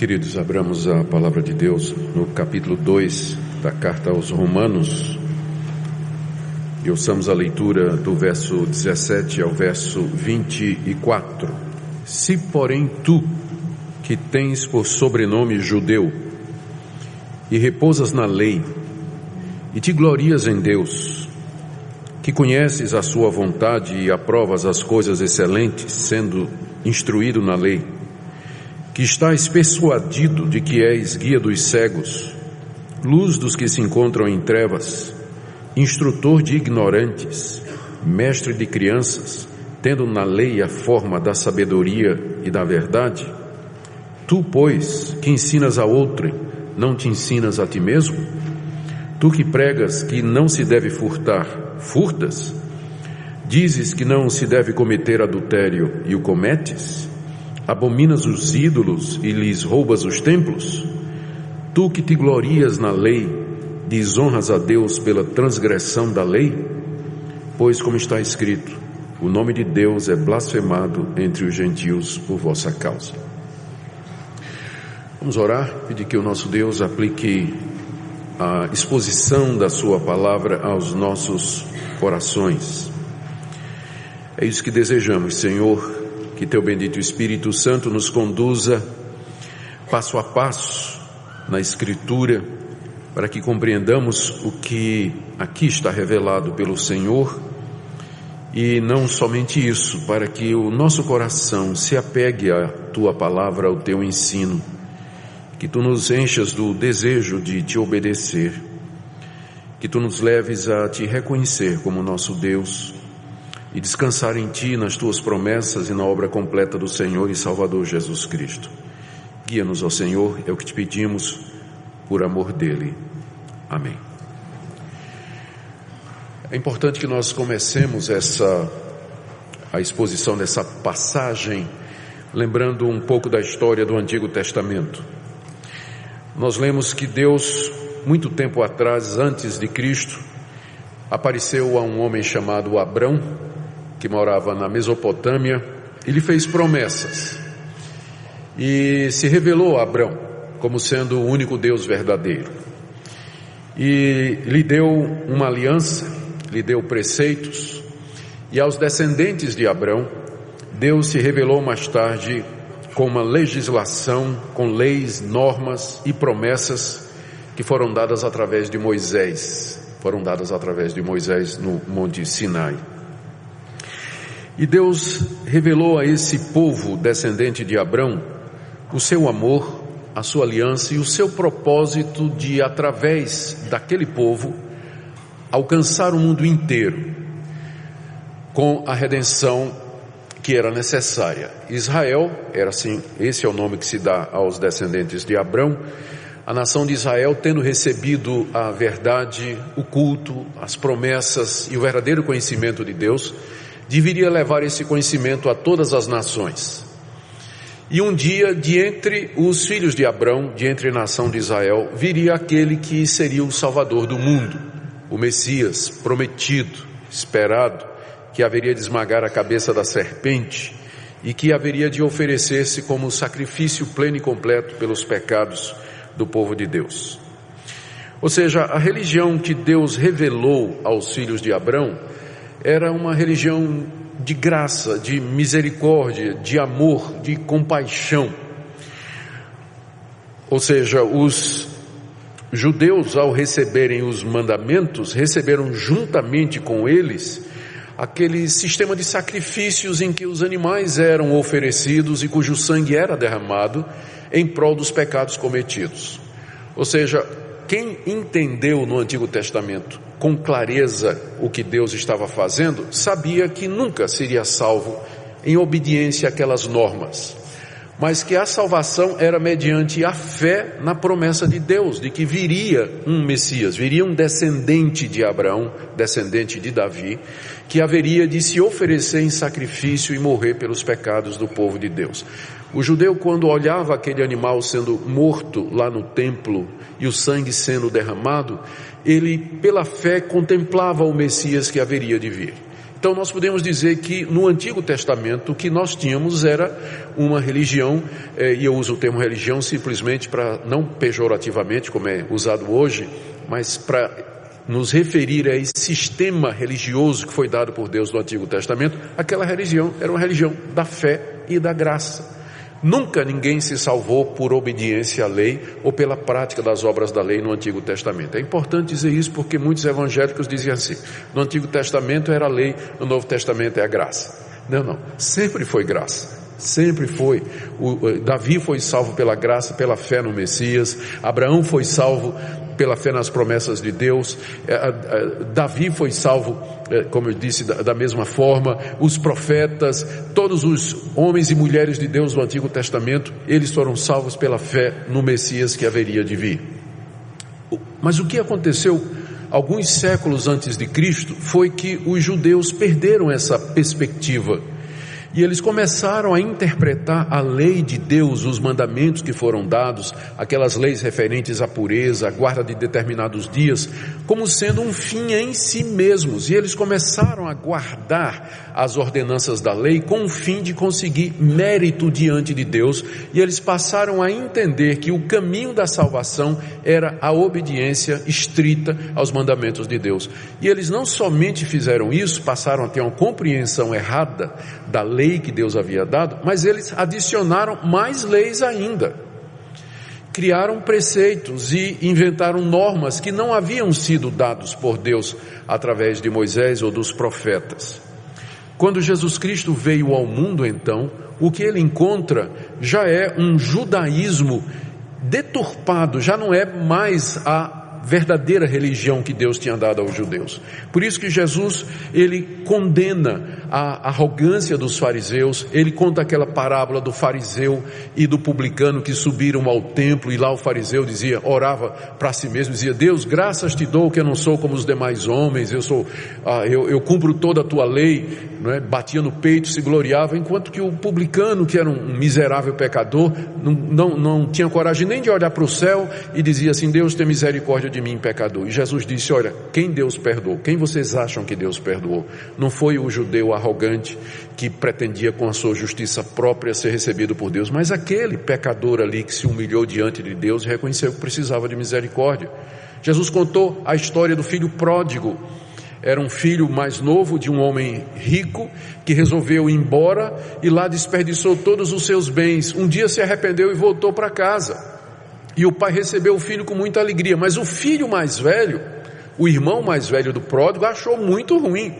Queridos, abramos a palavra de Deus no capítulo 2 da carta aos Romanos e ouçamos a leitura do verso 17 ao verso 24. Se, porém, tu, que tens por sobrenome judeu, e repousas na lei, e te glorias em Deus, que conheces a sua vontade e aprovas as coisas excelentes, sendo instruído na lei, que estás persuadido de que és guia dos cegos, luz dos que se encontram em trevas, instrutor de ignorantes, mestre de crianças, tendo na lei a forma da sabedoria e da verdade, tu, pois, que ensinas a outrem, não te ensinas a ti mesmo? Tu que pregas que não se deve furtar, furtas? Dizes que não se deve cometer adultério e o cometes? Abominas os ídolos e lhes roubas os templos? Tu que te glorias na lei, desonras a Deus pela transgressão da lei? Pois, como está escrito, o nome de Deus é blasfemado entre os gentios por vossa causa. Vamos orar, pedir que o nosso Deus aplique a exposição da sua palavra aos nossos corações. É isso que desejamos, Senhor, que teu bendito Espírito Santo nos conduza passo a passo na Escritura, para que compreendamos o que aqui está revelado pelo Senhor, e não somente isso, para que o nosso coração se apegue à tua palavra, ao teu ensino, que tu nos enchas do desejo de te obedecer, que tu nos leves a te reconhecer como nosso Deus e descansar em ti, nas tuas promessas e na obra completa do Senhor e Salvador Jesus Cristo. Guia-nos, ó Senhor, é o que te pedimos por amor dele. Amém. É importante que nós comecemos a exposição dessa passagem lembrando um pouco da história do Antigo Testamento. Nós lemos que Deus, muito tempo atrás, antes de Cristo, apareceu a um homem chamado Abrão, que morava na Mesopotâmia, e lhe fez promessas. E se revelou a Abrão como sendo o único Deus verdadeiro. E lhe deu uma aliança, lhe deu preceitos, e aos descendentes de Abrão, Deus se revelou mais tarde com uma legislação, com leis, normas e promessas que foram dadas através de Moisés. Foram dadas através de Moisés no Monte Sinai. E Deus revelou a esse povo descendente de Abrão o seu amor, a sua aliança e o seu propósito de, através daquele povo, alcançar o mundo inteiro com a redenção que era necessária. Israel, era assim, esse é o nome que se dá aos descendentes de Abrão. A nação de Israel, tendo recebido a verdade, o culto, as promessas e o verdadeiro conhecimento de Deus, deveria levar esse conhecimento a todas as nações. E um dia, de entre os filhos de Abrão, de entre a nação de Israel, viria aquele que seria o Salvador do mundo, o Messias prometido, esperado, que haveria de esmagar a cabeça da serpente e que haveria de oferecer-se como sacrifício pleno e completo pelos pecados do povo de Deus. Ou seja, a religião que Deus revelou aos filhos de Abrão era uma religião de graça, de misericórdia, de amor, de compaixão. Ou seja, os judeus, ao receberem os mandamentos, receberam juntamente com eles aquele sistema de sacrifícios em que os animais eram oferecidos e cujo sangue era derramado em prol dos pecados cometidos. Ou seja, quem entendeu no Antigo Testamento com clareza o que Deus estava fazendo, sabia que nunca seria salvo em obediência àquelas normas, mas que a salvação era mediante a fé na promessa de Deus, de que viria um Messias, viria um descendente de Abraão, descendente de Davi, que haveria de se oferecer em sacrifício e morrer pelos pecados do povo de Deus. O judeu, quando olhava aquele animal sendo morto lá no templo e o sangue sendo derramado, ele, pela fé, contemplava o Messias que haveria de vir. Então nós podemos dizer que no Antigo Testamento o que nós tínhamos era uma religião, e eu uso o termo religião simplesmente para, não pejorativamente como é usado hoje, mas para nos referir a esse sistema religioso que foi dado por Deus no Antigo Testamento. Aquela religião era uma religião da fé e da graça. Nunca ninguém se salvou por obediência à lei ou pela prática das obras da lei no Antigo Testamento. É importante dizer isso porque muitos evangélicos diziam assim: no Antigo Testamento era a lei, no Novo Testamento é a graça. Não, sempre foi graça. Sempre foi. Davi foi salvo pela graça, pela fé no Messias. Abraão foi salvo pela fé nas promessas de Deus. Davi foi salvo, como eu disse, da mesma forma. Os profetas, todos os homens e mulheres de Deus do Antigo Testamento, eles foram salvos pela fé no Messias que haveria de vir. Mas o que aconteceu alguns séculos antes de Cristo foi que os judeus perderam essa perspectiva. E eles começaram a interpretar a lei de Deus, os mandamentos que foram dados, aquelas leis referentes à pureza, à guarda de determinados dias, como sendo um fim em si mesmos. E eles começaram a guardar as ordenanças da lei com o fim de conseguir mérito diante de Deus. E eles passaram a entender que o caminho da salvação era a obediência estrita aos mandamentos de Deus. E eles não somente fizeram isso, passaram a ter uma compreensão errada da lei que Deus havia dado, mas eles adicionaram mais leis ainda. Criaram preceitos e inventaram normas que não haviam sido dados por Deus através de Moisés ou dos profetas. Quando Jesus Cristo veio ao mundo, então, o que ele encontra já é um judaísmo deturpado, já não é mais a verdadeira religião que Deus tinha dado aos judeus. Por isso que Jesus, ele condena a arrogância dos fariseus. Ele conta aquela parábola do fariseu e do publicano que subiram ao templo, e lá o fariseu dizia, orava para si mesmo, dizia: Deus, graças te dou que eu não sou como os demais homens, eu cumpro toda a tua lei, não é? Batia no peito, se gloriava, enquanto que o publicano, que era um miserável pecador, não tinha coragem nem de olhar para o céu e dizia assim: Deus, tem misericórdia de mim, pecador. E Jesus disse: olha, quem Deus perdoou? Quem vocês acham que Deus perdoou? Não foi o judeu arrogante que pretendia com a sua justiça própria ser recebido por Deus, mas aquele pecador ali que se humilhou diante de Deus e reconheceu que precisava de misericórdia. Jesus contou a história do filho pródigo. Era um filho mais novo de um homem rico que resolveu ir embora e lá desperdiçou todos os seus bens. Um dia se arrependeu e voltou para casa. E o pai recebeu o filho com muita alegria, mas o filho mais velho, o irmão mais velho do pródigo, achou muito ruim.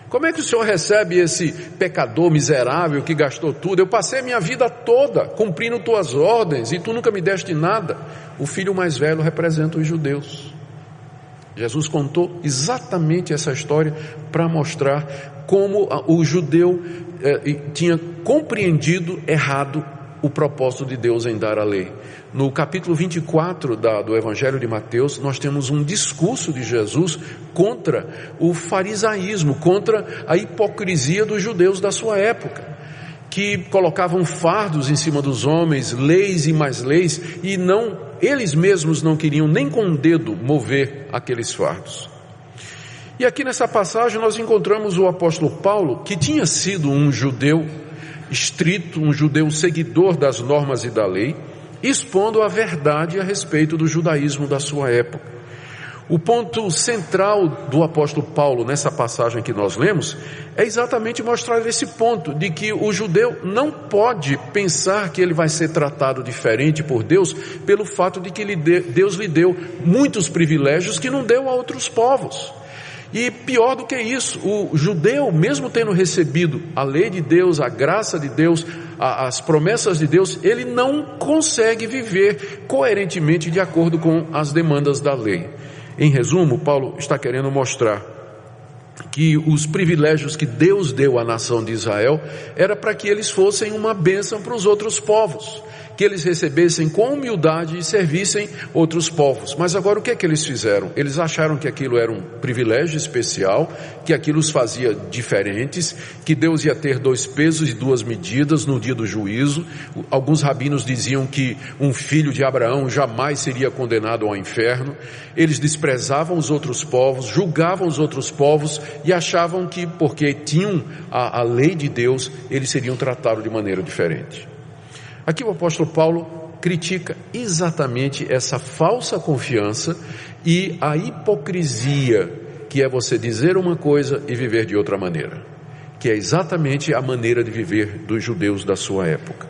Como é que o senhor recebe esse pecador miserável que gastou tudo? Eu passei a minha vida toda cumprindo tuas ordens e tu nunca me deste nada. O filho mais velho representa os judeus. Jesus contou exatamente essa história para mostrar como o judeu tinha compreendido errado o propósito de Deus em dar a lei. No capítulo 24 do Evangelho de Mateus, nós temos um discurso de Jesus contra o farisaísmo, contra a hipocrisia dos judeus da sua época, que colocavam fardos em cima dos homens, leis e mais leis, e eles mesmos não queriam nem com o dedo mover aqueles fardos. E aqui nessa passagem nós encontramos o apóstolo Paulo, que tinha sido um judeu estrito, um judeu seguidor das normas e da lei, expondo a verdade a respeito do judaísmo da sua época. O ponto central do apóstolo Paulo nessa passagem que nós lemos é exatamente mostrar esse ponto de que o judeu não pode pensar que ele vai ser tratado diferente por Deus pelo fato de que Deus lhe deu muitos privilégios que não deu a outros povos. E pior do que isso, o judeu, mesmo tendo recebido a lei de Deus, a graça de Deus, as promessas de Deus, ele não consegue viver coerentemente de acordo com as demandas da lei. Em resumo, Paulo está querendo mostrar que os privilégios que Deus deu à nação de Israel era para que eles fossem uma bênção para os outros povos, que eles recebessem com humildade e servissem outros povos. Mas agora o que é que eles fizeram? Eles acharam que aquilo era um privilégio especial, que aquilo os fazia diferentes, que Deus ia ter 2 pesos e 2 medidas no dia do juízo. Alguns rabinos diziam que um filho de Abraão jamais seria condenado ao inferno. Eles desprezavam os outros povos, julgavam os outros povos e achavam que porque tinham a lei de Deus, eles seriam tratados de maneira diferente. Aqui o apóstolo Paulo critica exatamente essa falsa confiança e a hipocrisia, que é você dizer uma coisa e viver de outra maneira, que é exatamente a maneira de viver dos judeus da sua época.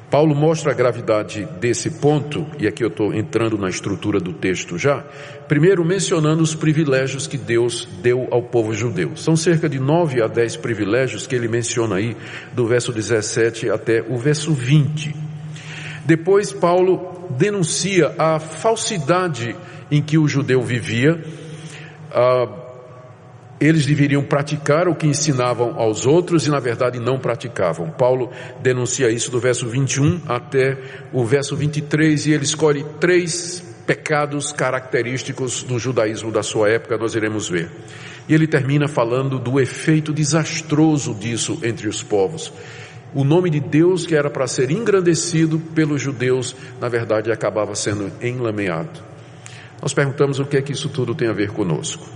Paulo mostra a gravidade desse ponto, e aqui eu estou entrando na estrutura do texto já, primeiro mencionando os privilégios que Deus deu ao povo judeu. São cerca de 9 a 10 privilégios que ele menciona aí, do verso 17 até o verso 20. Depois Paulo denuncia a falsidade em que o judeu vivia. Eles deveriam praticar o que ensinavam aos outros e na verdade não praticavam. Paulo denuncia isso do verso 21 até o verso 23 e ele escolhe 3 pecados característicos do judaísmo da sua época, nós iremos ver. E ele termina falando do efeito desastroso disso entre os povos. O nome de Deus, que era para ser engrandecido pelos judeus, na verdade acabava sendo enlameado. Nós perguntamos o que é que isso tudo tem a ver conosco.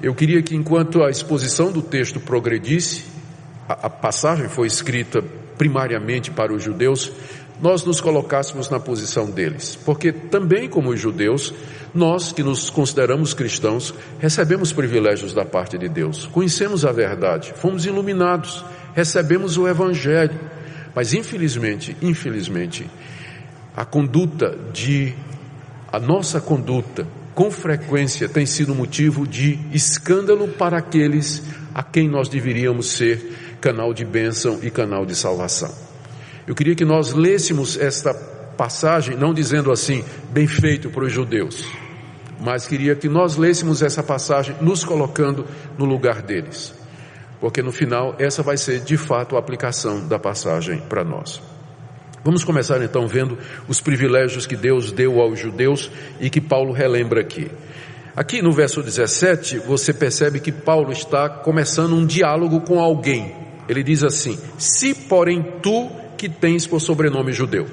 Eu queria que, enquanto a exposição do texto progredisse, a passagem foi escrita primariamente para os judeus, nós nos colocássemos na posição deles, porque também como os judeus, nós que nos consideramos cristãos, recebemos privilégios da parte de Deus, conhecemos a verdade, fomos iluminados, recebemos o evangelho, mas infelizmente, a nossa conduta, com frequência tem sido motivo de escândalo para aqueles a quem nós deveríamos ser canal de bênção e canal de salvação. Eu queria que nós lêssemos esta passagem, não dizendo assim, bem feito para os judeus, mas queria que nós lêssemos essa passagem nos colocando no lugar deles, porque no final essa vai ser de fato a aplicação da passagem para nós. Vamos começar então vendo os privilégios que Deus deu aos judeus e que Paulo relembra aqui. Aqui no verso 17, você percebe que Paulo está começando um diálogo com alguém. Ele diz assim: se porém tu que tens por sobrenome judeu.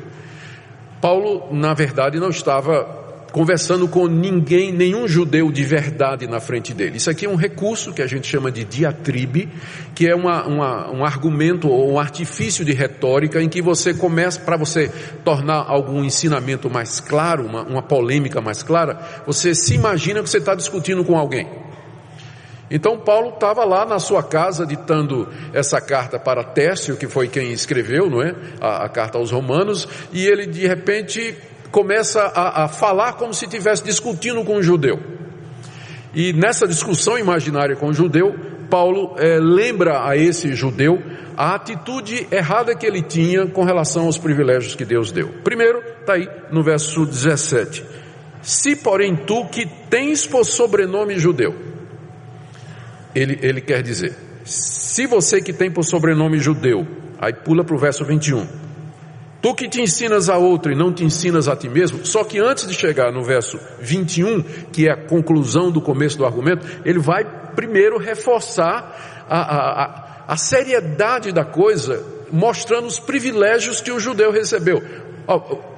Paulo, na verdade, não estava conversando com ninguém, nenhum judeu de verdade na frente dele. Isso aqui é um recurso que a gente chama de diatribe, que é um argumento ou um artifício de retórica em que você começa, para você tornar algum ensinamento mais claro, uma polêmica mais clara, você se imagina que você está discutindo com alguém. Então Paulo estava lá na sua casa ditando essa carta para Tércio, que foi quem escreveu, não é? A carta aos Romanos, e ele de repente começa a falar como se estivesse discutindo com um judeu. E nessa discussão imaginária com o judeu, Paulo lembra a esse judeu a atitude errada que ele tinha com relação aos privilégios que Deus deu. Primeiro, está aí no verso 17. Se porém tu que tens por sobrenome judeu. Ele quer dizer, se você que tem por sobrenome judeu, aí pula para o verso 21. Tu que te ensinas a outro e não te ensinas a ti mesmo. Só que antes de chegar no verso 21, que é a conclusão do começo do argumento, ele vai primeiro reforçar a seriedade da coisa, mostrando os privilégios que o judeu recebeu.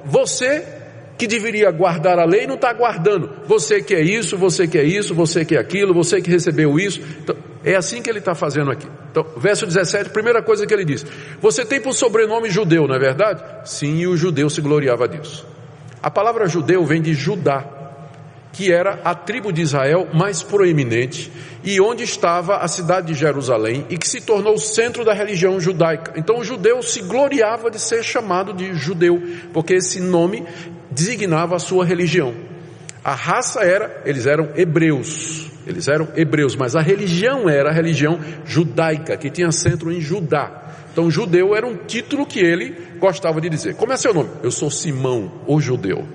Você que deveria guardar a lei não está guardando. Você que é isso, você que é isso, você que é aquilo, você que recebeu isso. Então, é assim que ele está fazendo aqui. Então, verso 17, primeira coisa que ele diz: você tem por sobrenome judeu, não é verdade? Sim, e o judeu se gloriava disso. A palavra judeu vem de Judá, que era a tribo de Israel mais proeminente e onde estava a cidade de Jerusalém e que se tornou o centro da religião judaica. Então o judeu se gloriava de ser chamado de judeu, porque esse nome designava a sua religião. A raça eles eram hebreus, mas a religião era a religião judaica, que tinha centro em Judá. Então judeu era um título que ele gostava de dizer. Como é seu nome? Eu sou Simão, o judeu.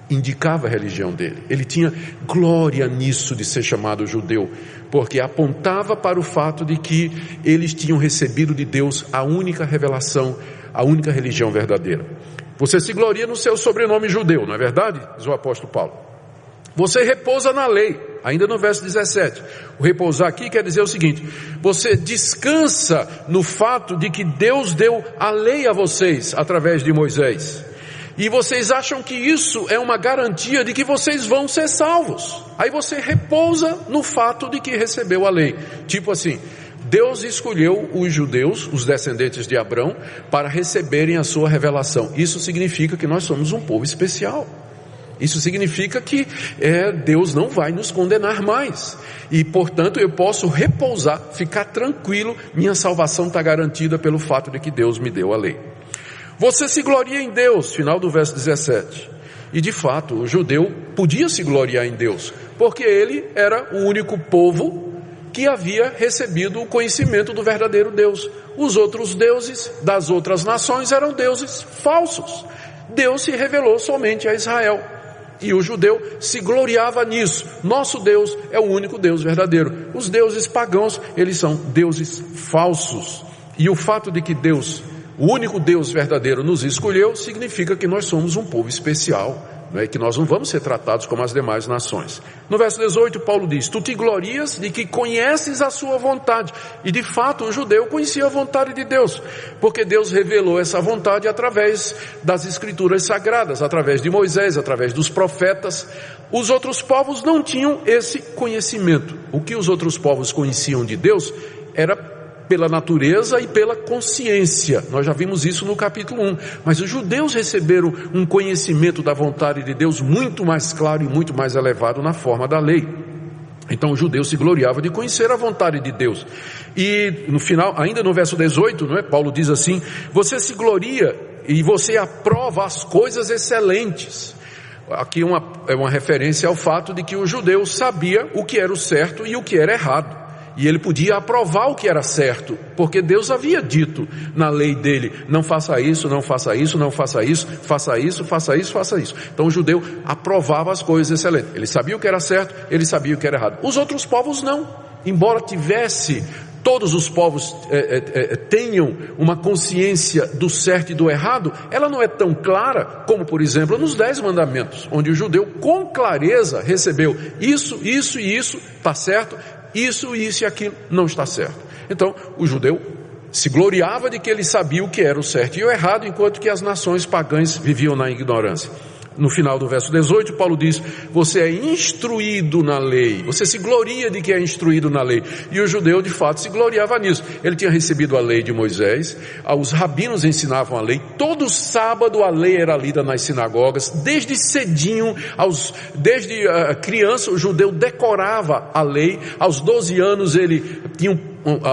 Indicava a religião dele. Ele tinha glória nisso de ser chamado judeu, porque apontava para o fato de que eles tinham recebido de Deus a única revelação, a única religião verdadeira. Você se gloria no seu sobrenome judeu, não é verdade? Diz o apóstolo Paulo. Você repousa na lei, ainda no verso 17. O repousar aqui quer dizer o seguinte: você descansa no fato de que Deus deu a lei a vocês através de Moisés. E vocês acham que isso é uma garantia de que vocês vão ser salvos. Aí você repousa no fato de que recebeu a lei. Tipo assim, Deus escolheu os judeus, os descendentes de Abrão, para receberem a sua revelação. Isso significa que nós somos um povo especial. Isso significa que Deus não vai nos condenar mais. E, portanto, eu posso repousar, ficar tranquilo, minha salvação está garantida pelo fato de que Deus me deu a lei. Você se gloria em Deus, final do verso 17. E, de fato, o judeu podia se gloriar em Deus, porque ele era o único povo que havia recebido o conhecimento do verdadeiro Deus. Os outros deuses das outras nações eram deuses falsos. Deus se revelou somente a Israel. E o judeu se gloriava nisso. Nosso Deus é o único Deus verdadeiro. Os deuses pagãos, eles são deuses falsos. E o fato de que Deus, o único Deus verdadeiro, nos escolheu, significa que nós somos um povo especial, que nós não vamos ser tratados como as demais nações. No verso 18, Paulo diz: tu te glorias de que conheces a sua vontade. E de fato o judeu conhecia a vontade de Deus, porque Deus revelou essa vontade através das escrituras sagradas, através de Moisés, através dos profetas. Os outros povos não tinham esse conhecimento. O que os outros povos conheciam de Deus era pela natureza e pela consciência. Nós já vimos isso no capítulo 1. Mas os judeus receberam um conhecimento da vontade de Deus muito mais claro e muito mais elevado na forma da lei. Então o judeu se gloriava de conhecer a vontade de Deus. E no final, ainda no verso 18, Paulo diz assim: você se gloria e você aprova as coisas excelentes. Aqui é uma referência ao fato de que o judeu sabia o que era o certo e o que era errado. E ele podia aprovar o que era certo, porque Deus havia dito na lei dele: não faça isso, não faça isso, não faça isso, faça isso, faça isso, faça isso. Então o judeu aprovava as coisas excelentes. Ele sabia o que era certo, ele sabia o que era errado. Os outros povos não. Embora todos os povos tenham uma consciência do certo e do errado, ela não é tão clara como, por exemplo, nos 10 mandamentos, onde o judeu com clareza recebeu isso, isso e isso, está certo, isso e aquilo não está certo. Então o judeu se gloriava de que ele sabia o que era o certo e o errado, enquanto que as nações pagãs viviam na ignorância. No final do verso 18, Paulo diz: você é instruído na lei. Você se gloria de que é instruído na lei. E o judeu de fato se gloriava nisso. Ele tinha recebido a lei de Moisés, os rabinos ensinavam a lei, todo sábado a lei era lida nas sinagogas, desde cedinho, desde criança o judeu decorava a lei. Aos 12 anos ele tinha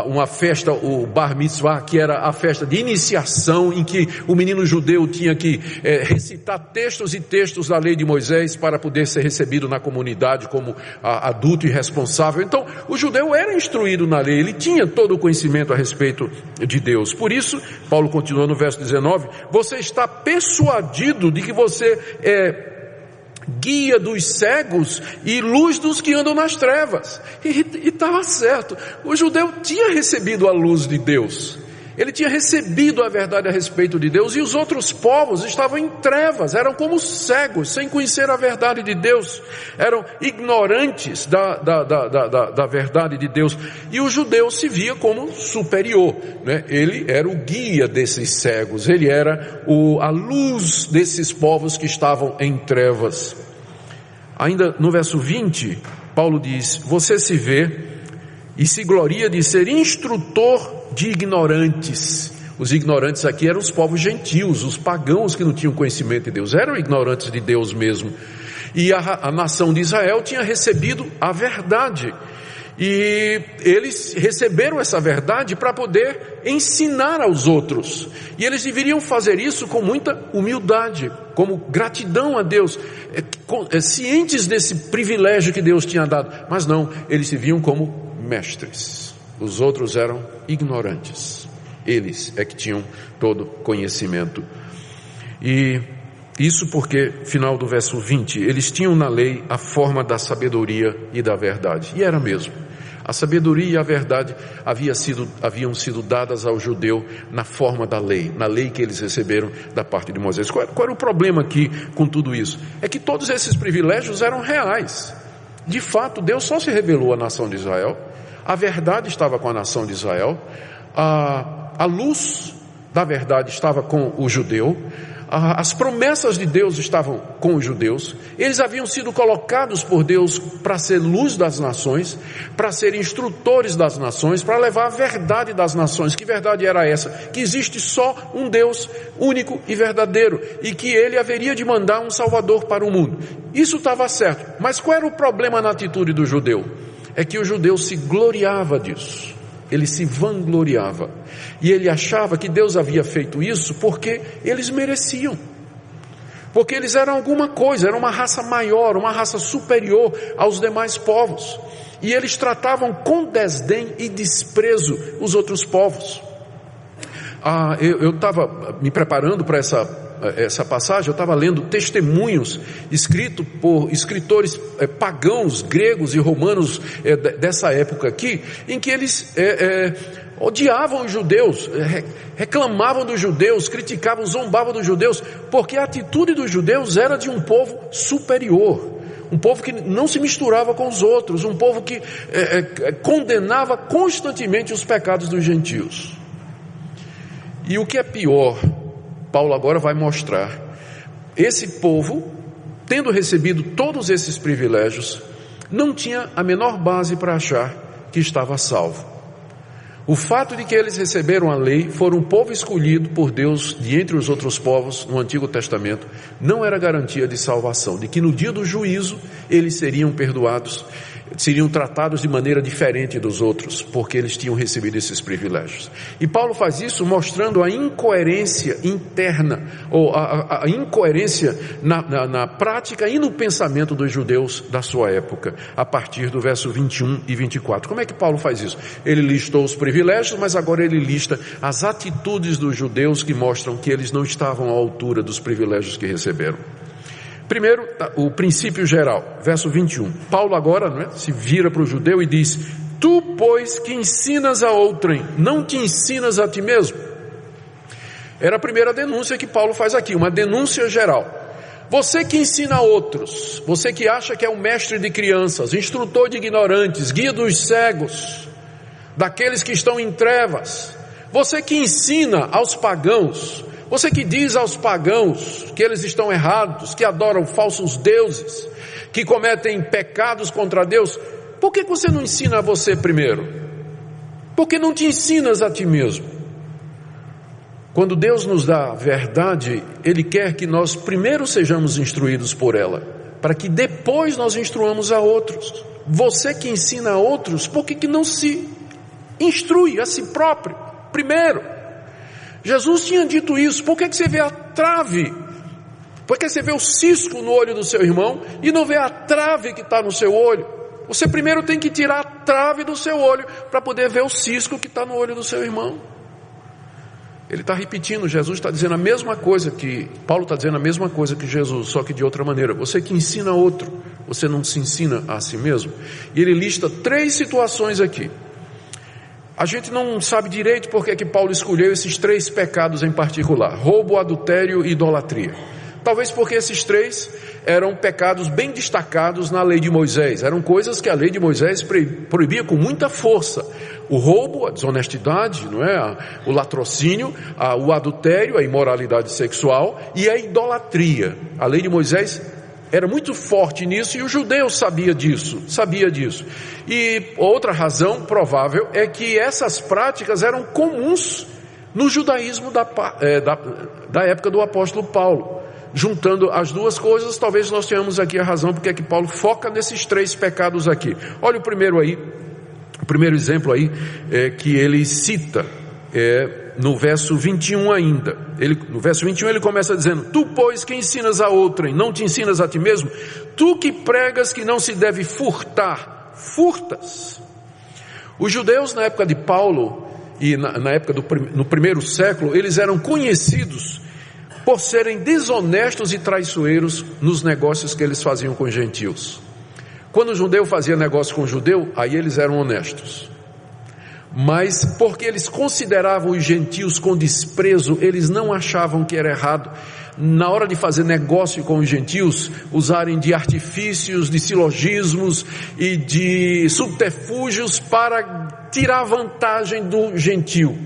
uma festa, o Bar Mitzvah, que era a festa de iniciação, em que o menino judeu tinha que recitar textos e textos da lei de Moisés para poder ser recebido na comunidade como adulto e responsável. Então o judeu era instruído na lei, ele tinha todo o conhecimento a respeito de Deus. Por isso, Paulo continua no verso 19: você está persuadido de que você é guia dos cegos e luz dos que andam nas trevas. E estava certo. O judeu tinha recebido a luz de Deus. Ele tinha recebido a verdade a respeito de Deus, e os outros povos estavam em trevas, eram como cegos, sem conhecer a verdade de Deus, eram ignorantes da verdade de Deus, e o judeu se via como superior, Ele era o guia desses cegos, ele era a luz desses povos que estavam em trevas. Ainda no verso 20, Paulo diz: você se vê e se gloria de ser instrutor de ignorantes. Os ignorantes aqui eram os povos gentios, os pagãos que não tinham conhecimento de Deus, eram ignorantes de Deus mesmo. E a nação de Israel tinha recebido a verdade, e eles receberam essa verdade para poder ensinar aos outros, e eles deveriam fazer isso com muita humildade, como gratidão a Deus, cientes desse privilégio que Deus tinha dado. Mas não, eles se viam como mestres. Os outros eram ignorantes. Eles é que tinham todo conhecimento. E isso porque, final do verso 20, eles tinham na lei a forma da sabedoria e da verdade. E era mesmo. A sabedoria e a verdade haviam sido dadas ao judeu na forma da lei, na lei que eles receberam da parte de Moisés. Qual era o problema aqui com tudo isso? É que todos esses privilégios eram reais. De fato, Deus só se revelou à nação de Israel. A verdade estava com a nação de Israel, a luz da verdade estava com o judeu, as promessas de Deus estavam com os judeus, eles haviam sido colocados por Deus para ser luz das nações, para ser instrutores das nações, para levar a verdade das nações. Que verdade era essa? Que existe só um Deus único e verdadeiro, e que Ele haveria de mandar um Salvador para o mundo. Isso estava certo, mas qual era o problema na atitude do judeu? É que o judeu se gloriava disso. Ele se vangloriava, e ele achava que Deus havia feito isso porque eles mereciam, porque eles eram alguma coisa, era uma raça maior, uma raça superior aos demais povos, e eles tratavam com desdém e desprezo os outros povos. Eu estava me preparando para essa passagem, eu estava lendo testemunhos escritos por escritores pagãos, gregos e romanos dessa época aqui, em que eles odiavam os judeus, reclamavam dos judeus, criticavam, zombavam dos judeus, porque a atitude dos judeus era de um povo superior, um povo que não se misturava com os outros, um povo que condenava constantemente os pecados dos gentios. E o que é pior, Paulo agora vai mostrar, esse povo, tendo recebido todos esses privilégios, não tinha a menor base para achar que estava salvo. O fato de que eles receberam a lei, foram um povo escolhido por Deus de entre os outros povos no Antigo Testamento, não era garantia de salvação, de que no dia do juízo eles seriam perdoados, seriam tratados de maneira diferente dos outros, porque eles tinham recebido esses privilégios. E Paulo faz isso mostrando a incoerência interna, ou a incoerência na prática e no pensamento dos judeus da sua época, a partir do verso 21 e 24. Como é que Paulo faz isso? Ele listou os privilégios, mas agora ele lista as atitudes dos judeus que mostram que eles não estavam à altura dos privilégios que receberam. Primeiro, o princípio geral, verso 21. Paulo agora se vira para o judeu e diz: tu, pois, que ensinas a outrem, não te ensinas a ti mesmo? Era a primeira denúncia que Paulo faz aqui, uma denúncia geral. Você que ensina a outros, você que acha que é um mestre de crianças, instrutor de ignorantes, guia dos cegos, daqueles que estão em trevas, você que ensina aos pagãos, você que diz aos pagãos que eles estão errados, que adoram falsos deuses, que cometem pecados contra Deus, por que você não ensina a você primeiro? Por que não te ensinas a ti mesmo? Quando Deus nos dá a verdade, Ele quer que nós primeiro sejamos instruídos por ela, para que depois nós instruamos a outros. Você que ensina a outros, por que não se instrui a si próprio primeiro? Jesus tinha dito isso. Por que você vê a trave? Por que você vê o cisco no olho do seu irmão e não vê a trave que está no seu olho? Você primeiro tem que tirar a trave do seu olho para poder ver o cisco que está no olho do seu irmão. Ele está repetindo, Jesus está dizendo a mesma coisa que, Paulo está dizendo a mesma coisa que Jesus, só que de outra maneira. Você que ensina outro, você não se ensina a si mesmo? E ele lista 3 situações aqui. A gente não sabe direito por que Paulo escolheu esses 3 pecados em particular: roubo, adultério e idolatria. Talvez porque esses 3 eram pecados bem destacados na lei de Moisés, eram coisas que a lei de Moisés proibia com muita força: o roubo, a desonestidade, o latrocínio, o adultério, a imoralidade sexual e a idolatria. A lei de Moisés era muito forte nisso, e o judeu sabia disso. E outra razão provável é que essas práticas eram comuns no judaísmo da época do apóstolo Paulo. Juntando as duas coisas, talvez nós tenhamos aqui a razão porque é que Paulo foca nesses 3 pecados aqui. Olha o primeiro exemplo aí que ele cita, no verso 21 ainda. No verso 21 ele começa dizendo: tu, pois, que ensinas a outrem, não te ensinas a ti mesmo? Tu que pregas que não se deve furtar, furtas. Os judeus na época de Paulo e na época no primeiro século, eles eram conhecidos por serem desonestos e traiçoeiros nos negócios que eles faziam com os gentios. Quando o judeu fazia negócio com o judeu, aí eles eram honestos. Mas porque eles consideravam os gentios com desprezo, eles não achavam que era errado, na hora de fazer negócio com os gentios, usarem de artifícios, de silogismos e de subterfúgios para tirar vantagem do gentio.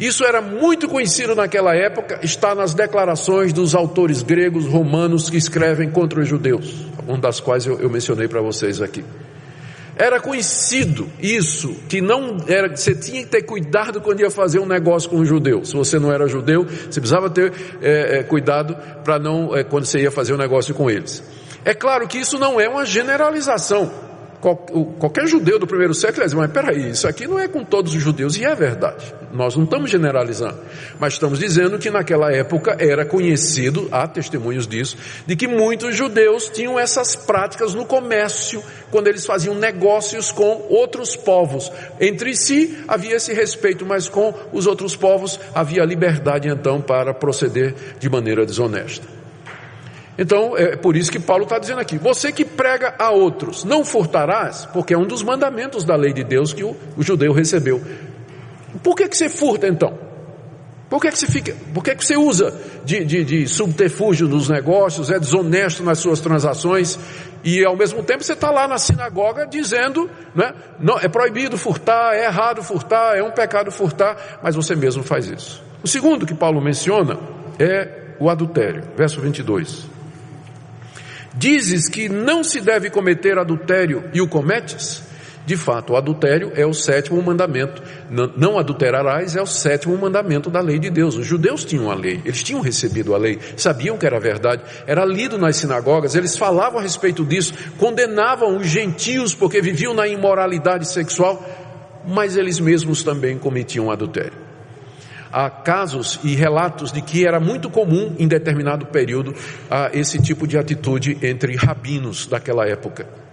Isso era muito conhecido naquela época, está nas declarações dos autores gregos, romanos que escrevem contra os judeus, uma das quais eu mencionei para vocês aqui. Era conhecido isso, que não era, você tinha que ter cuidado quando ia fazer um negócio com um judeu. Se você não era judeu, você precisava ter cuidado para não, quando você ia fazer um negócio com eles. É claro que isso não é uma generalização. Qualquer judeu do primeiro século diz, mas peraí, isso aqui não é com todos os judeus, e é verdade, nós não estamos generalizando, mas estamos dizendo que naquela época era conhecido, há testemunhos disso, de que muitos judeus tinham essas práticas no comércio, quando eles faziam negócios com outros povos. Entre si havia esse respeito, mas com os outros povos havia liberdade então para proceder de maneira desonesta. Então, é por isso que Paulo está dizendo aqui, você que prega a outros, não furtarás, porque é um dos mandamentos da lei de Deus que o judeu recebeu. Por que você furta então? Por que você usa de subterfúgio nos negócios, é desonesto nas suas transações, e ao mesmo tempo você está lá na sinagoga dizendo, né, não, é proibido furtar, é errado furtar, é um pecado furtar, mas você mesmo faz isso. O segundo que Paulo menciona é o adultério, verso 22. Dizes que não se deve cometer adultério e o cometes? De fato, o adultério é o 7º mandamento. Não adulterarás é o 7º mandamento da lei de Deus. Os judeus tinham a lei, eles tinham recebido a lei, sabiam que era verdade, era lido nas sinagogas, eles falavam a respeito disso, condenavam os gentios porque viviam na imoralidade sexual, mas eles mesmos também cometiam adultério. Há casos e relatos de que era muito comum em determinado período esse tipo de atitude entre rabinos daquela época.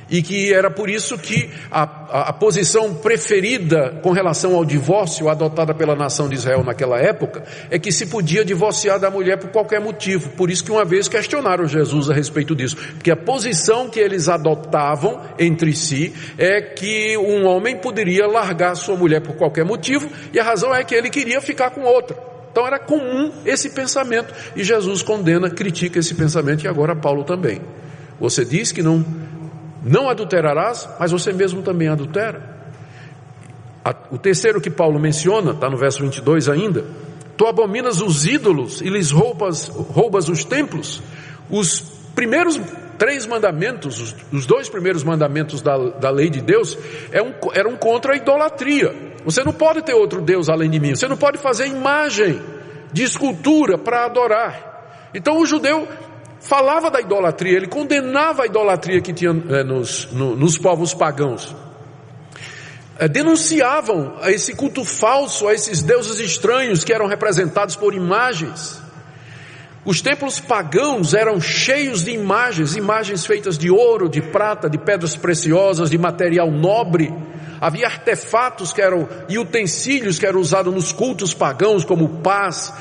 E que era por isso que a posição preferida com relação ao divórcio adotada pela nação de Israel naquela época é que se podia divorciar da mulher por qualquer motivo. Por isso que uma vez questionaram Jesus a respeito disso, porque a posição que eles adotavam entre si é que um homem poderia largar sua mulher por qualquer motivo, e a razão é que ele queria ficar com outra. Então era comum esse pensamento, e Jesus condena, critica esse pensamento, e agora Paulo também. Você diz que não adulterarás, mas você mesmo também adultera. O terceiro que Paulo menciona, está no verso 22 ainda, tu abominas os ídolos e lhes roubas os templos. Os primeiros 3 mandamentos, os 2 primeiros mandamentos da lei de Deus, eram contra a idolatria. Você não pode ter outro Deus além de mim, você não pode fazer imagem de escultura para adorar. Então o judeu falava da idolatria, ele condenava a idolatria que tinha nos povos pagãos. Denunciavam esse culto falso, a esses deuses estranhos que eram representados por imagens. Os templos pagãos eram cheios de imagens feitas de ouro, de prata, de pedras preciosas, de material nobre. Havia artefatos e utensílios que eram usados nos cultos pagãos, como pás,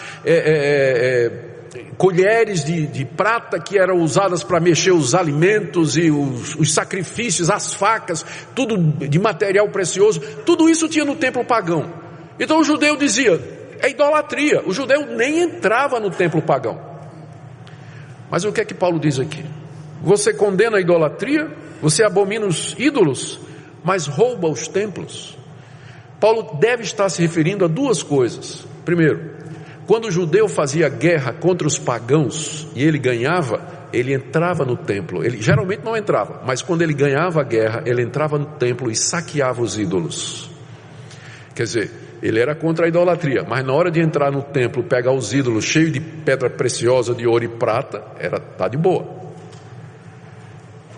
colheres de prata que eram usadas para mexer os alimentos e os sacrifícios, as facas, tudo de material precioso, tudo isso tinha no templo pagão. Então o judeu dizia, é idolatria, o judeu nem entrava no templo pagão. Mas o que é que Paulo diz aqui? Você condena a idolatria, você abomina os ídolos, mas rouba os templos. Paulo deve estar se referindo a 2 coisas. Primeiro, quando o judeu fazia guerra contra os pagãos e ele ganhava, ele entrava no templo. Ele geralmente não entrava, mas quando ele ganhava a guerra, ele entrava no templo e saqueava os ídolos. Quer dizer, ele era contra a idolatria, mas na hora de entrar no templo, pegar os ídolos cheios de pedra preciosa, de ouro e prata, tá de boa.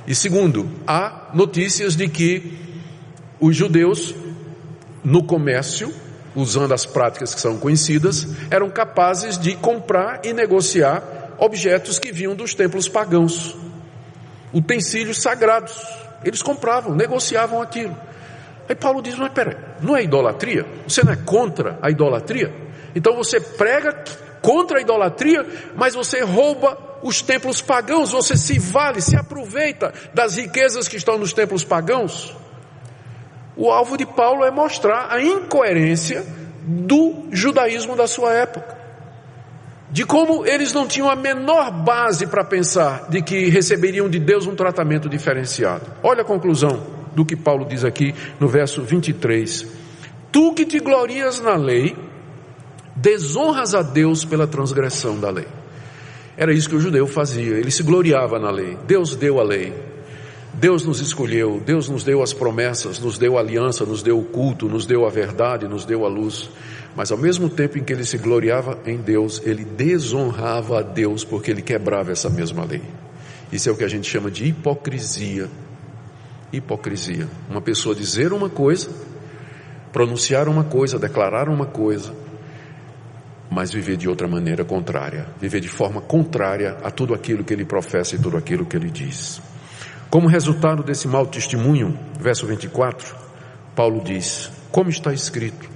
E segundo, há notícias de que os judeus, no comércio, usando as práticas que são conhecidas, eram capazes de comprar e negociar objetos que vinham dos templos pagãos, utensílios sagrados. Eles compravam, negociavam aquilo. Aí Paulo diz, mas peraí, não é idolatria? Você não é contra a idolatria? Então você prega contra a idolatria, mas você rouba os templos pagãos, você se aproveita das riquezas que estão nos templos pagãos. O alvo de Paulo é mostrar a incoerência do judaísmo da sua época, de como eles não tinham a menor base para pensar de que receberiam de Deus um tratamento diferenciado. Olha a conclusão do que Paulo diz aqui no verso 23. Tu que te glorias na lei, desonras a Deus pela transgressão da lei. Era isso que o judeu fazia, ele se gloriava na lei. Deus deu a lei, Deus nos escolheu, Deus nos deu as promessas, nos deu a aliança, nos deu o culto, nos deu a verdade, nos deu a luz. Mas ao mesmo tempo em que ele se gloriava em Deus, ele desonrava a Deus porque ele quebrava essa mesma lei. Isso é o que a gente chama de hipocrisia. Hipocrisia. Uma pessoa dizer uma coisa, pronunciar uma coisa, declarar uma coisa, mas viver de outra maneira contrária, viver de forma contrária a tudo aquilo que ele professa e tudo aquilo que ele diz. Como resultado desse mau testemunho, verso 24, Paulo diz: como está escrito,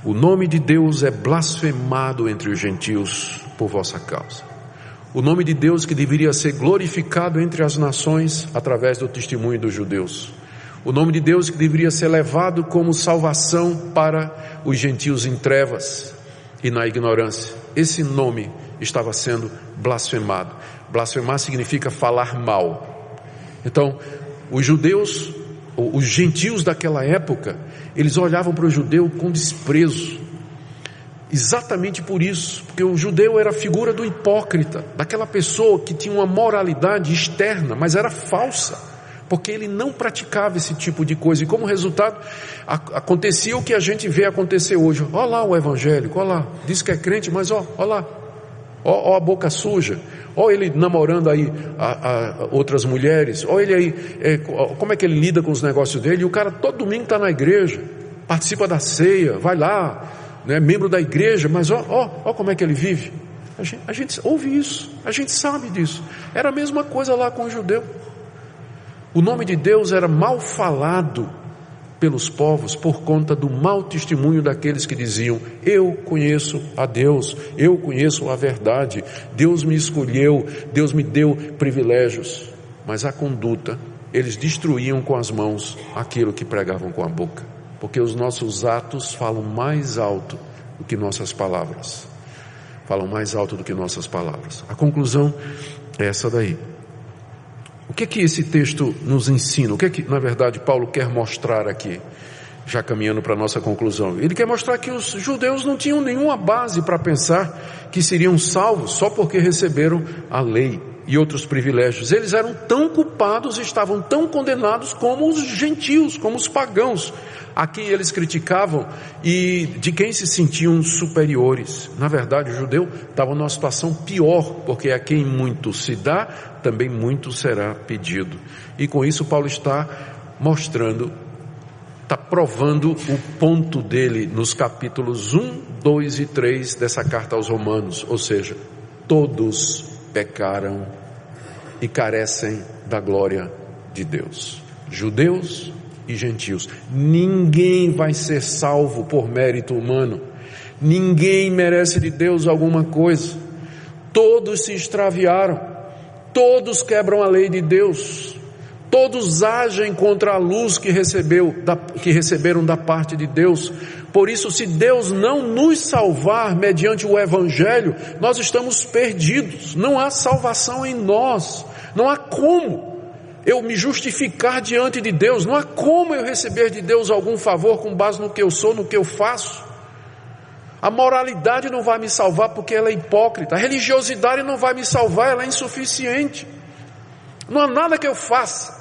o nome de Deus é blasfemado entre os gentios por vossa causa. O nome de Deus que deveria ser glorificado entre as nações através do testemunho dos judeus. O nome de Deus que deveria ser levado como salvação para os gentios em trevas e na ignorância. Esse nome estava sendo blasfemado. Blasfemar significa falar mal. Então, os judeus, os gentios daquela época, eles olhavam para o judeu com desprezo. Exatamente por isso, porque o judeu era a figura do hipócrita, daquela pessoa que tinha uma moralidade externa, mas era falsa, porque ele não praticava esse tipo de coisa, e como resultado, acontecia o que a gente vê acontecer hoje. Olha lá o evangélico, olha lá, diz que é crente, mas olha lá, olha a boca suja, olha ele namorando aí outras mulheres, olha ele aí, como é que ele lida com os negócios dele, e o cara todo domingo está na igreja, participa da ceia, vai lá, né, membro da igreja, mas ó como é que ele vive. A gente ouve isso, a gente sabe disso. Era a mesma coisa lá com o judeu. O nome de Deus era mal falado pelos povos por conta do mau testemunho daqueles que diziam: eu conheço a Deus, eu conheço a verdade, Deus me escolheu, Deus me deu privilégios. Mas a conduta, eles destruíam com as mãos aquilo que pregavam com a boca, porque os nossos atos falam mais alto do que nossas palavras. Falam mais alto do que nossas palavras. A conclusão é essa daí. O que é que esse texto nos ensina? O que é que, na verdade, Paulo quer mostrar aqui? Já caminhando para a nossa conclusão. Ele quer mostrar que os judeus não tinham nenhuma base para pensar que seriam salvos só porque receberam a lei e outros privilégios. Eles eram tão culpados, estavam tão condenados como os gentios, como os pagãos, a quem eles criticavam e de quem se sentiam superiores. Na verdade, o judeu estava numa situação pior, porque a quem muito se dá, também muito será pedido. E com isso Paulo está mostrando, está provando o ponto dele nos capítulos 1, 2 e 3 dessa carta aos Romanos, ou seja, todos pecaram e carecem da glória de Deus, judeus e gentios. Ninguém vai ser salvo por mérito humano, ninguém merece de Deus alguma coisa, todos se extraviaram, todos quebram a lei de Deus, todos agem contra a luz que receberam da parte de Deus. Por isso, se Deus não nos salvar mediante o Evangelho, nós estamos perdidos. Não há salvação em nós, não há como eu me justificar diante de Deus, não há como eu receber de Deus algum favor com base no que eu sou, no que eu faço. A moralidade não vai me salvar porque ela é hipócrita, a religiosidade não vai me salvar, ela é insuficiente. Não há nada que eu faça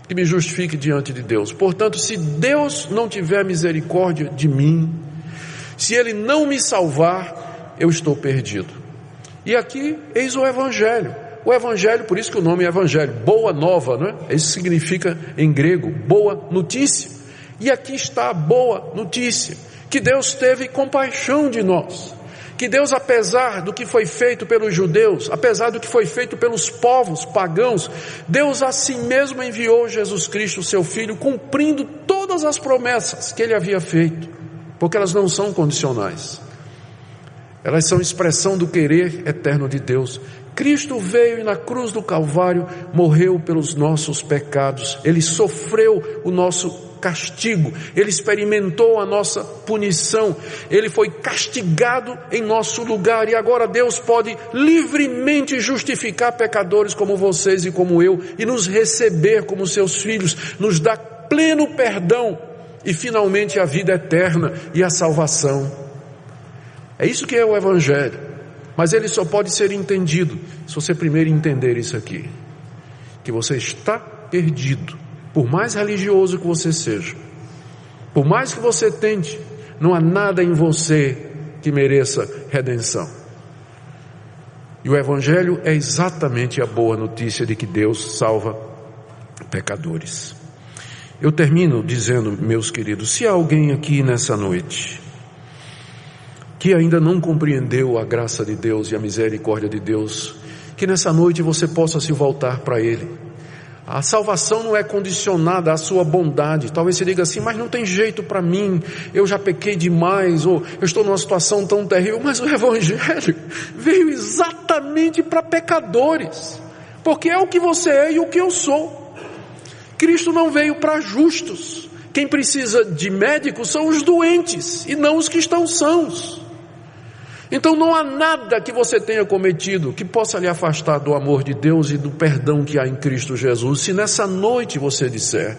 que me justifique diante de Deus. Portanto, se Deus não tiver misericórdia de mim, se Ele não me salvar, eu estou perdido. E aqui, eis o Evangelho. O Evangelho, por isso que o nome é Evangelho, boa nova, não é? Isso significa em grego, boa notícia. E aqui está a boa notícia, que Deus teve compaixão de nós. Que Deus, apesar do que foi feito pelos judeus, apesar do que foi feito pelos povos pagãos, Deus a si mesmo enviou Jesus Cristo, seu Filho, cumprindo todas as promessas que Ele havia feito, porque elas não são condicionais, elas são expressão do querer eterno de Deus. Cristo veio e na cruz do Calvário morreu pelos nossos pecados, Ele sofreu o nosso castigo, Ele experimentou a nossa punição, Ele foi castigado em nosso lugar, e agora Deus pode livremente justificar pecadores como vocês e como eu, e nos receber como seus filhos, nos dar pleno perdão, e finalmente a vida eterna e a salvação. É isso que é o Evangelho. Mas ele só pode ser entendido se você primeiro entender isso aqui: que você está perdido, por mais religioso que você seja, por mais que você tente, não há nada em você que mereça redenção. E o Evangelho é exatamente a boa notícia de que Deus salva pecadores. Eu termino dizendo, meus queridos, se há alguém aqui nessa noite que ainda não compreendeu a graça de Deus e a misericórdia de Deus, que nessa noite você possa se voltar para Ele. A salvação não é condicionada à sua bondade. Talvez você diga assim: mas não tem jeito para mim, eu já pequei demais, ou eu estou numa situação tão terrível. Mas o Evangelho veio exatamente para pecadores, porque é o que você é e o que eu sou. Cristo não veio para justos. Quem precisa de médico são os doentes e não os que estão sãos. Então não há nada que você tenha cometido que possa lhe afastar do amor de Deus e do perdão que há em Cristo Jesus. Se nessa noite você disser: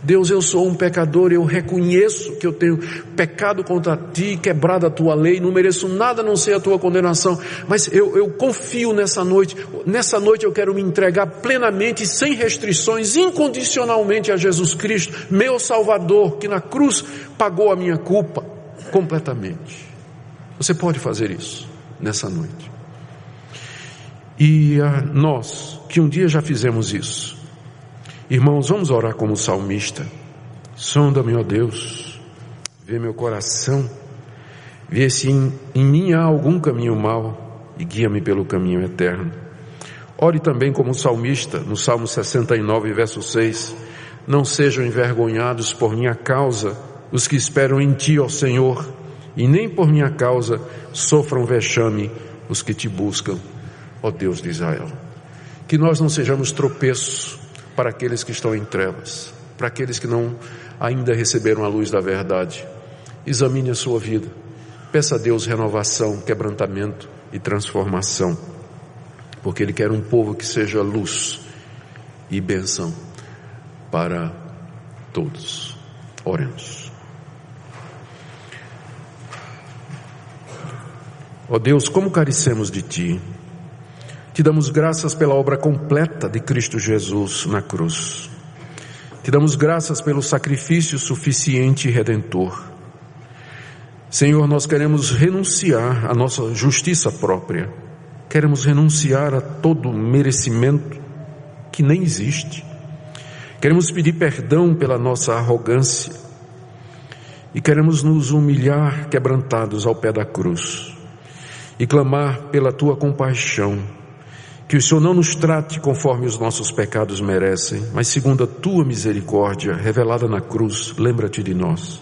Deus, eu sou um pecador, eu reconheço que eu tenho pecado contra ti, quebrado a tua lei, não mereço nada a não ser a tua condenação, mas eu confio nessa noite eu quero me entregar plenamente, sem restrições, incondicionalmente a Jesus Cristo, meu Salvador, que na cruz pagou a minha culpa completamente. Você pode fazer isso nessa noite. E nós, que um dia já fizemos isso, irmãos, vamos orar como salmista. Sonda-me, ó Deus, vê meu coração, vê se em mim há algum caminho mau e guia-me pelo caminho eterno. Ore também como salmista, no Salmo 69, verso 6, não sejam envergonhados por minha causa os que esperam em ti, ó Senhor, e nem por minha causa sofram vexame os que te buscam, ó Deus de Israel. Que nós não sejamos tropeço para aqueles que estão em trevas, para aqueles que não ainda receberam a luz da verdade. Examine a sua vida, peça a Deus renovação, quebrantamento e transformação, porque Ele quer um povo que seja luz e bênção para todos. Oremos. Ó Deus, como carecemos de Ti, Te damos graças pela obra completa de Cristo Jesus na cruz. Te damos graças pelo sacrifício suficiente e redentor. Senhor, nós queremos renunciar à nossa justiça própria. Queremos renunciar a todo merecimento que nem existe. Queremos pedir perdão pela nossa arrogância. E queremos nos humilhar quebrantados ao pé da cruz. E clamar pela Tua compaixão, que o Senhor não nos trate conforme os nossos pecados merecem, mas segundo a Tua misericórdia revelada na cruz. Lembra-te de nós.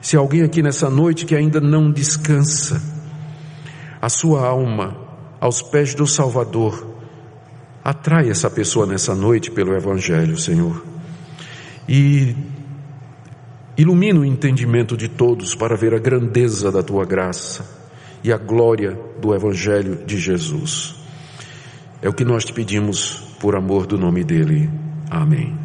Se alguém aqui nessa noite que ainda não descansa a sua alma aos pés do Salvador, atrai essa pessoa nessa noite pelo Evangelho, Senhor, e ilumina o entendimento de todos para ver a grandeza da Tua graça e a glória do Evangelho de Jesus. É o que nós te pedimos por amor do nome dEle. Amém.